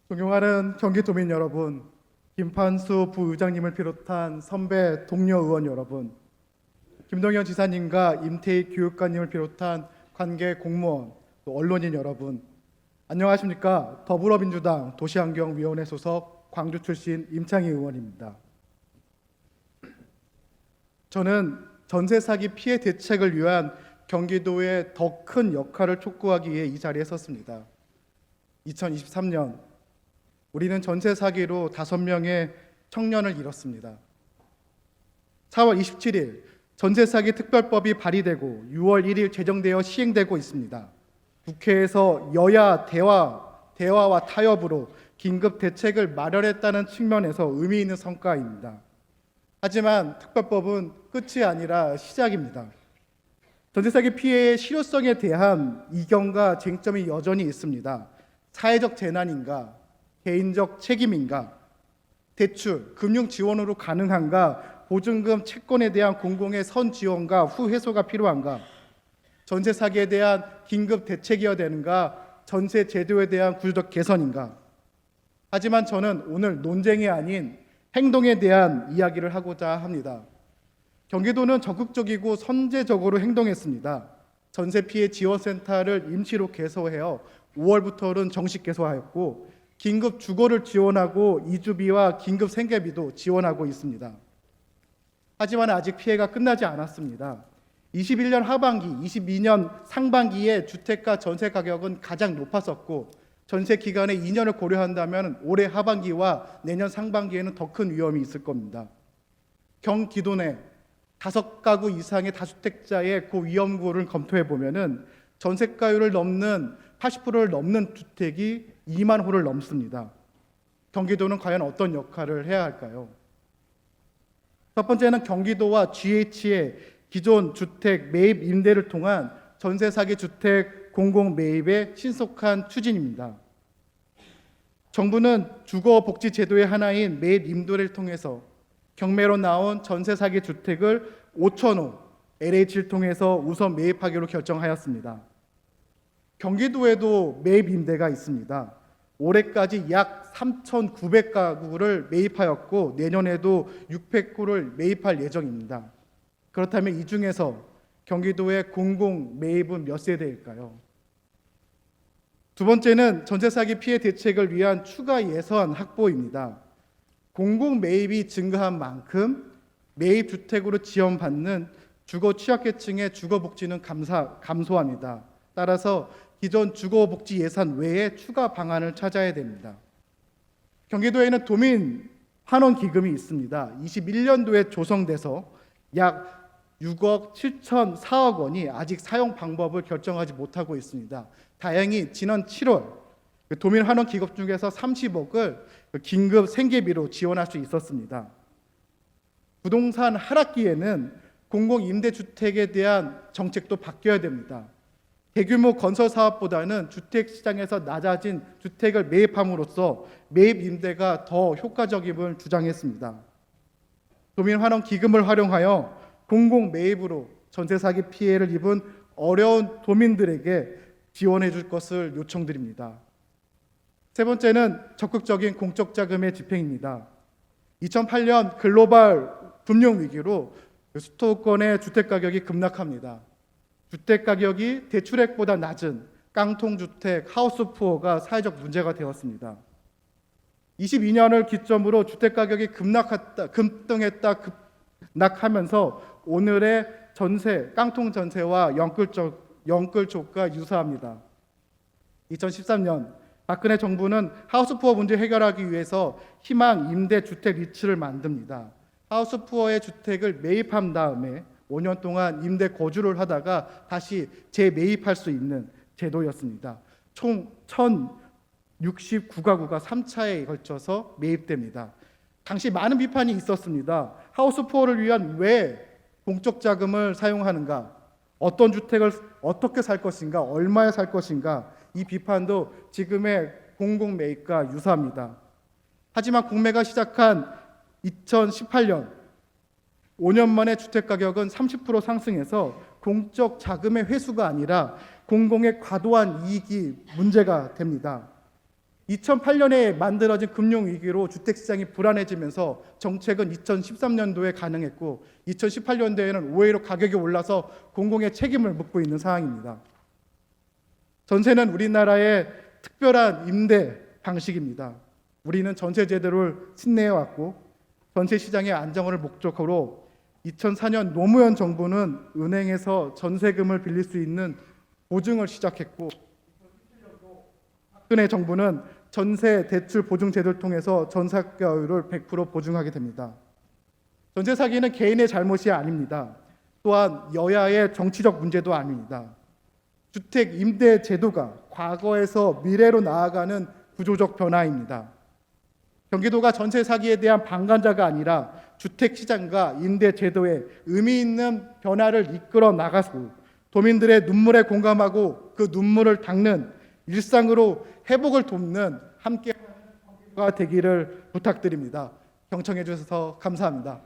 존경하는 경기도민 여러분, 김판수 부의장님을 비롯한 선배 동료 의원 여러분, 김동연 지사님과 임태희 교육관님을 비롯한 관계 공무원, 또 언론인 여러분, 안녕하십니까? 더불어민주당 도시환경위원회 소속 광주 출신 임창희 의원입니다. 저는 전세 사기 피해 대책을 위한 경기도의 더 큰 역할을 촉구하기 위해 이 자리에 섰습니다. 2023년 우리는 전세 사기로 5명의 청년을 잃었습니다. 4월 27일 전세 사기 특별법이 발의되고 6월 1일 제정되어 시행되고 있습니다. 국회에서 여야 대화와 타협으로 긴급 대책을 마련했다는 측면에서 의미 있는 성과입니다. 하지만 특별법은 끝이 아니라 시작입니다. 전세 사기 피해의 실효성에 대한 이견과 쟁점이 여전히 있습니다. 사회적 재난인가? 개인적 책임인가? 대출, 금융 지원으로 가능한가? 보증금, 채권에 대한 공공의 선 지원과 후 회수가 필요한가? 전세 사기에 대한 긴급 대책이어야 되는가? 전세 제도에 대한 구조적 개선인가? 하지만 저는 오늘 논쟁이 아닌 행동에 대한 이야기를 하고자 합니다. 경기도는 적극적이고 선제적으로 행동했습니다. 전세 피해 지원센터를 임시로 개소해요. 5월부터는 정식 개소하였고 긴급 주거를 지원하고 이주비와 긴급 생계비도 지원하고 있습니다. 하지만 아직 피해가 끝나지 않았습니다. 21년 하반기, 22년 상반기에 주택가 전세 가격은 가장 높았었고 전세 기간의 2년을 고려한다면 올해 하반기와 내년 상반기에는 더 큰 위험이 있을 겁니다. 경기도 내 5가구 이상의 다주택자의 고위험구를 검토해 보면은 전세가율을 넘는 80%를 넘는 주택이 2만 호를 넘습니다. 경기도는 과연 어떤 역할을 해야 할까요? 첫 번째는 경기도와 GH의 기존 주택 매입 임대를 통한 전세 사기 주택 공공 매입의 신속한 추진입니다. 정부는 주거복지 제도의 하나인 매입 임대를 통해서 경매로 나온 전세 사기 주택을 5,000호 LH를 통해서 우선 매입하기로 결정하였습니다. 경기도에도 매입 임대가 있습니다. 올해까지 약 3,900가구를 매입하였고 내년에도 600호를 매입할 예정입니다. 그렇다면 이 중에서 경기도의 공공 매입은 몇 세대일까요? 두 번째는 전세 사기 피해 대책을 위한 추가 예산 확보입니다. 공공 매입이 증가한 만큼 매입 주택으로 지원받는 주거 취약계층의 주거 복지는 감소합니다. 따라서 기존 주거복지 예산 외에 추가 방안을 찾아야 됩니다. 경기도에는 도민 환원 기금이 있습니다. 21년도에 조성돼서 약 6억 7,004억 원이 아직 사용 방법을 결정하지 못하고 있습니다. 다행히 지난 7월 도민 환원 기금 중에서 30억을 긴급 생계비로 지원할 수 있었습니다. 부동산 하락기에는 공공임대주택에 대한 정책도 바뀌어야 됩니다. 대규모 건설 사업보다는 주택 시장에서 낮아진 주택을 매입함으로써 매입 임대가 더 효과적임을 주장했습니다. 도민 환원 기금을 활용하여 공공 매입으로 전세 사기 피해를 입은 어려운 도민들에게 지원해 줄 것을 요청드립니다. 세 번째는 적극적인 공적 자금의 집행입니다. 2008년 글로벌 금융 위기로 수도권의 주택 가격이 급락합니다. 주택 가격이 대출액보다 낮은 깡통주택, 하우스푸어가 사회적 문제가 되었습니다. 22년을 기점으로 주택 가격이 급등했다 급락하면서 오늘의 전세, 깡통 전세와 영끌족과 유사합니다. 2013년 박근혜 정부는 하우스푸어 문제 해결하기 위해서 희망 임대 주택 리츠를 만듭니다. 하우스푸어의 주택을 매입한 다음에 5년 동안 임대 거주를 하다가 다시 재매입할 수 있는 제도였습니다. 총 1,069가구가 3차에 걸쳐서 매입됩니다. 당시 많은 비판이 있었습니다. 하우스푸어를 위한 왜 공적 자금을 사용하는가? 어떤 주택을 어떻게 살 것인가? 얼마에 살 것인가? 이 비판도 지금의 공공 매입과 유사합니다. 하지만 공매가 시작한 2018년 5년 만에 주택 가격은 30% 상승해서 공적 자금의 회수가 아니라 공공의 과도한 이익이 문제가 됩니다. 2008년에 만들어진 금융위기로 주택시장이 불안해지면서 정책은 2013년도에 가능했고 2018년도에는 오히려 가격이 올라서 공공의 책임을 묻고 있는 상황입니다. 전세는 우리나라의 특별한 임대 방식입니다. 우리는 전세 제도를 신뢰해왔고 전세 시장의 안정을 목적으로 2004년 노무현 정부는 은행에서 전세금을 빌릴 수 있는 보증을 시작했고 박근혜 정부는 전세 대출 보증 제도를 통해서 전세가율을 100% 보증하게 됩니다. 전세 사기는 개인의 잘못이 아닙니다. 또한 여야의 정치적 문제도 아닙니다. 주택 임대 제도가 과거에서 미래로 나아가는 구조적 변화입니다. 경기도가 전세 사기에 대한 방관자가 아니라 주택 시장과 임대 제도에 의미 있는 변화를 이끌어 나가고 도민들의 눈물에 공감하고 그 눈물을 닦는 일상으로 회복을 돕는 함께가 되기를 부탁드립니다. 경청해 주셔서 감사합니다.